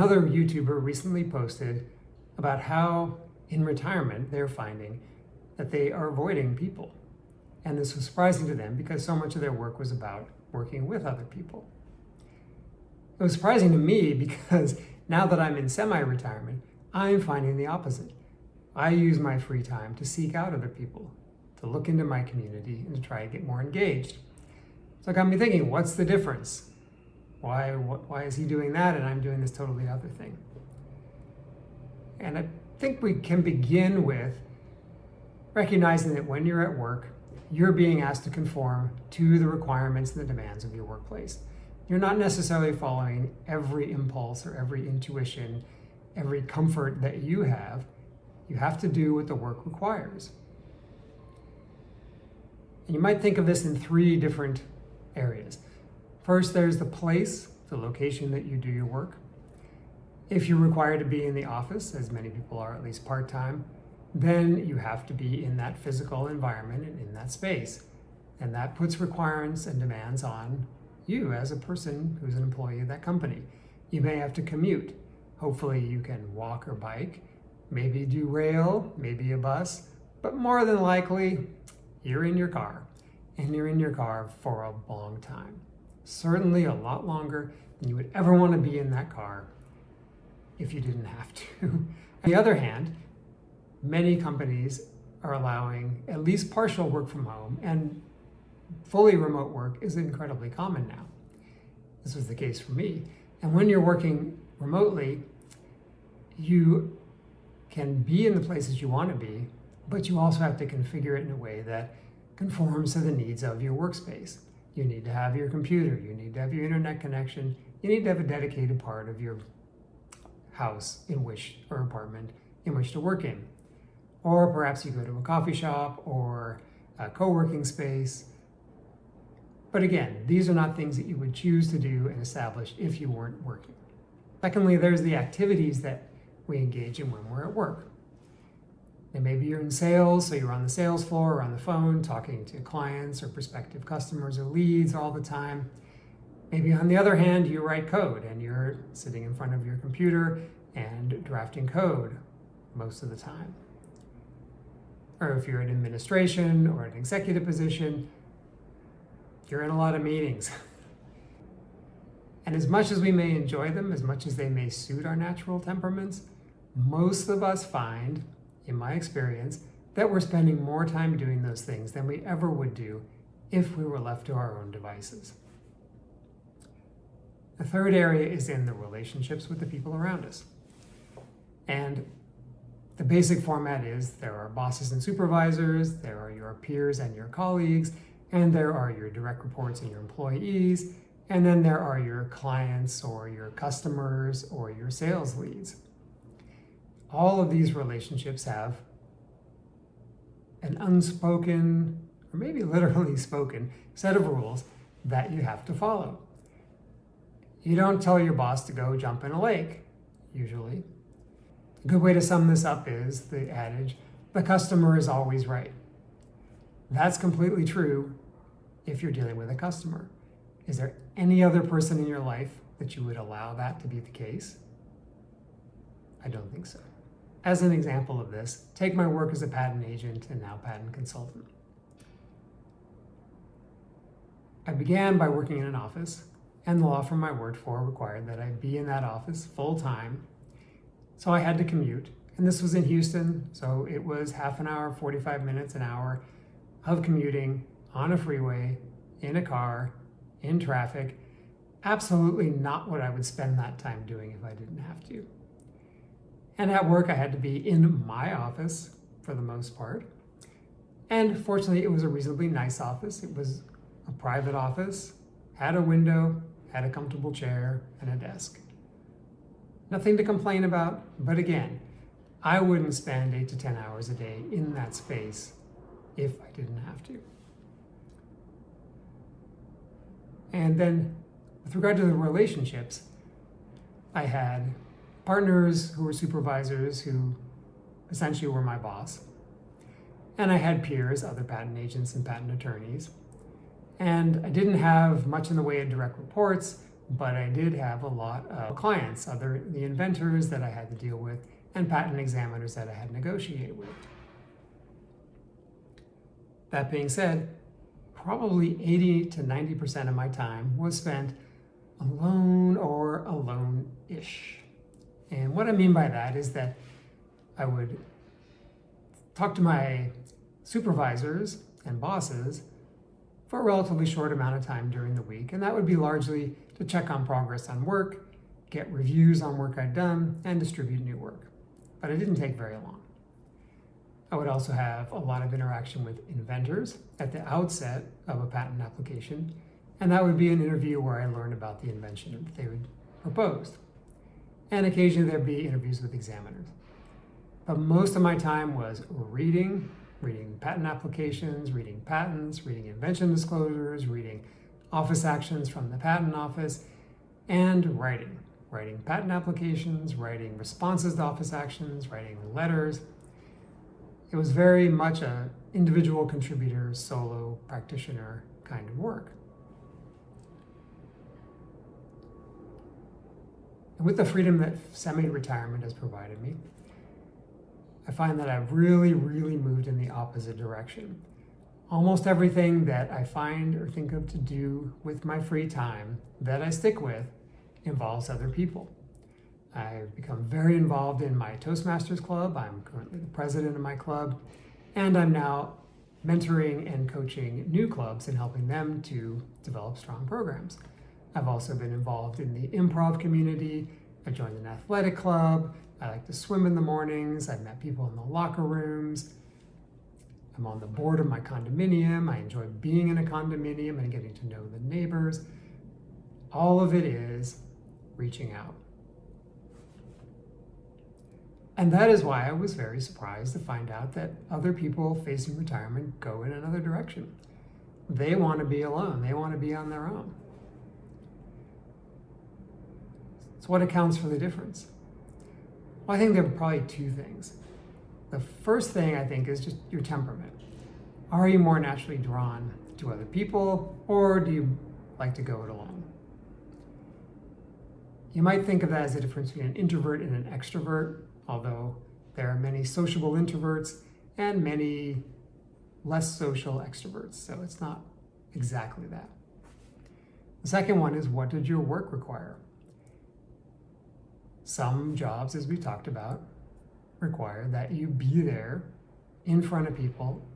Another YouTuber recently posted about how in retirement they're finding that they are avoiding people. And this was surprising to them because so much of their work was about working with other people. It was surprising to me because now that I'm in semi-retirement, I'm finding the opposite. I use my free time to seek out other people, to look into my community and to try to get more engaged. So it got me thinking, what's the difference? Why is he doing that and I'm doing this totally other thing? And I think we can begin with recognizing that when you're at work, you're being asked to conform to the requirements and the demands of your workplace. You're not necessarily following every impulse or every intuition, every comfort that you have. You have to do what the work requires. And you might think of this in three different areas. First, there's the place, the location that you do your work. If you're required to be in the office, as many people are, at least part-time, then you have to be in that physical environment and in that space. And that puts requirements and demands on you as a person who's an employee of that company. You may have to commute. Hopefully you can walk or bike, maybe do rail, maybe a bus, but more than likely, you're in your car, and you're in your car for a long time. Certainly a lot longer than you would ever want to be in that car if you didn't have to. On the other hand, many companies are allowing at least partial work from home, and fully remote work is incredibly common now. This was the case for me. And when you're working remotely, you can be in the places you want to be, but you also have to configure it in a way that conforms to the needs of your workspace. You need to have your computer, you need to have your internet connection, you need to have a dedicated part of your house or apartment in which to work in. Or perhaps you go to a coffee shop or a co-working space. But again, these are not things that you would choose to do and establish if you weren't working. Secondly, there's the activities that we engage in when we're at work. And maybe you're in sales, so you're on the sales floor or on the phone talking to clients or prospective customers or leads all the time. Maybe on the other hand, you write code and you're sitting in front of your computer and drafting code most of the time. Or if you're in administration or an executive position, you're in a lot of meetings. And as much as we may enjoy them, as much as they may suit our natural temperaments, most of us find, in my experience, that we're spending more time doing those things than we ever would do if we were left to our own devices. The third area is in the relationships with the people around us. And the basic format is there are bosses and supervisors, there are your peers and your colleagues, and there are your direct reports and your employees, and then there are your clients or your customers or your sales leads. All of these relationships have an unspoken, or maybe literally spoken, set of rules that you have to follow. You don't tell your boss to go jump in a lake, usually. A good way to sum this up is the adage, the customer is always right. That's completely true if you're dealing with a customer. Is there any other person in your life that you would allow that to be the case? I don't think so. As an example of this, take my work as a patent agent and now patent consultant. I began by working in an office, and the law firm I worked for required that I be in that office full time. So I had to commute, and this was in Houston, so it was half an hour, 45 minutes, an hour of commuting on a freeway, in a car, in traffic. Absolutely not what I would spend that time doing if I didn't have to. And at work, I had to be in my office for the most part. And fortunately, it was a reasonably nice office. It was a private office, had a window, had a comfortable chair, and a desk. Nothing to complain about, but again, I wouldn't spend 8 to 10 hours a day in that space if I didn't have to. And then with regard to the relationships, I had partners who were supervisors who essentially were my boss. And I had peers, other patent agents and patent attorneys. And I didn't have much in the way of direct reports, but I did have a lot of clients, the inventors that I had to deal with, and patent examiners that I had to negotiate with. That being said, probably 80 to 90% of my time was spent alone or alone-ish. And what I mean by that is that I would talk to my supervisors and bosses for a relatively short amount of time during the week, and that would be largely to check on progress on work, get reviews on work I'd done, and distribute new work. But it didn't take very long. I would also have a lot of interaction with inventors at the outset of a patent application, and that would be an interview where I learned about the invention that they would propose. And occasionally there'd be interviews with examiners. But most of my time was reading patent applications, reading patents, reading invention disclosures, reading office actions from the patent office, and writing patent applications, writing responses to office actions, writing letters. It was very much an individual contributor, solo practitioner kind of work. And with the freedom that semi-retirement has provided me, I find that I've really moved in the opposite direction. Almost everything that I find or think of to do with my free time that I stick with involves other people. I've become very involved in my Toastmasters club. I'm currently the president of my club, and I'm now mentoring and coaching new clubs and helping them to develop strong programs. I've also been involved in the improv community. I joined an athletic club. I like to swim in the mornings. I've met people in the locker rooms. I'm on the board of my condominium. I enjoy being in a condominium and getting to know the neighbors. All of it is reaching out. And that is why I was very surprised to find out that other people facing retirement go in another direction. They want to be alone. They want to be on their own. So what accounts for the difference? Well, I think there are probably two things. The first thing I think is just your temperament. Are you more naturally drawn to other people, or do you like to go it alone? You might think of that as the difference between an introvert and an extrovert, although there are many sociable introverts and many less social extroverts, so it's not exactly that. The second one is, what did your work require? Some jobs, as we talked about, require that you be there in front of people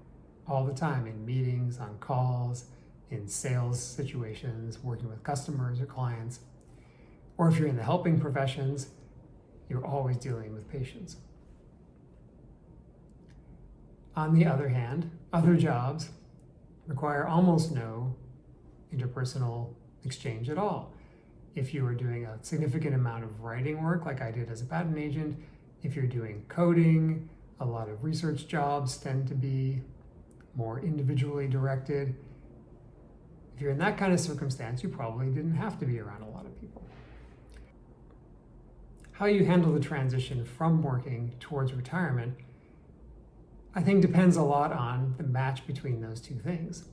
all the time, in meetings, on calls, in sales situations, working with customers or clients. Or if you're in the helping professions, you're always dealing with patients. On the other hand, other jobs require almost no interpersonal exchange at all. If you are doing a significant amount of writing work, like I did as a patent agent, if you're doing coding, a lot of research jobs tend to be more individually directed. If you're in that kind of circumstance, you probably didn't have to be around a lot of people. How you handle the transition from working towards retirement, I think, depends a lot on the match between those two things.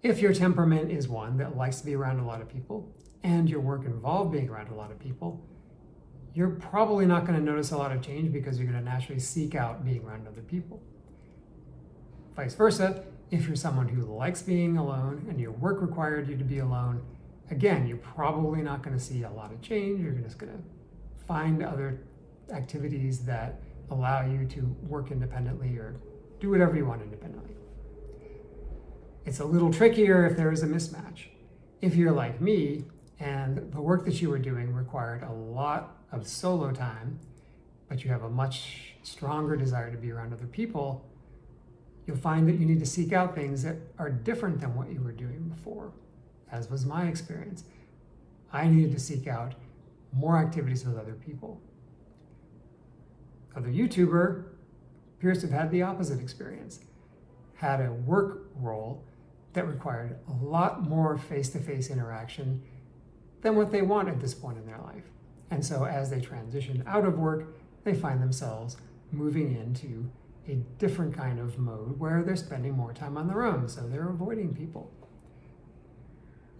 If your temperament is one that likes to be around a lot of people, and your work involved being around a lot of people, you're probably not going to notice a lot of change because you're going to naturally seek out being around other people. Vice versa, if you're someone who likes being alone and your work required you to be alone, again, you're probably not going to see a lot of change. You're just going to find other activities that allow you to work independently or do whatever you want independently. It's a little trickier if there is a mismatch. If you're like me, and the work that you were doing required a lot of solo time, but you have a much stronger desire to be around other people, you'll find that you need to seek out things that are different than what you were doing before, as was my experience. I needed to seek out more activities with other people. Other YouTuber appears to have had the opposite experience, had a work role that required a lot more face-to-face interaction than what they want at this point in their life. And so as they transition out of work, they find themselves moving into a different kind of mode where they're spending more time on their own, so they're avoiding people.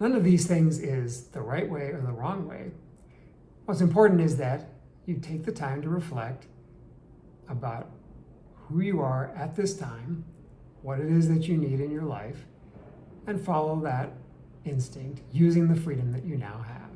None of these things is the right way or the wrong way. What's important is that you take the time to reflect about who you are at this time, what it is that you need in your life, and follow that instinct using the freedom that you now have.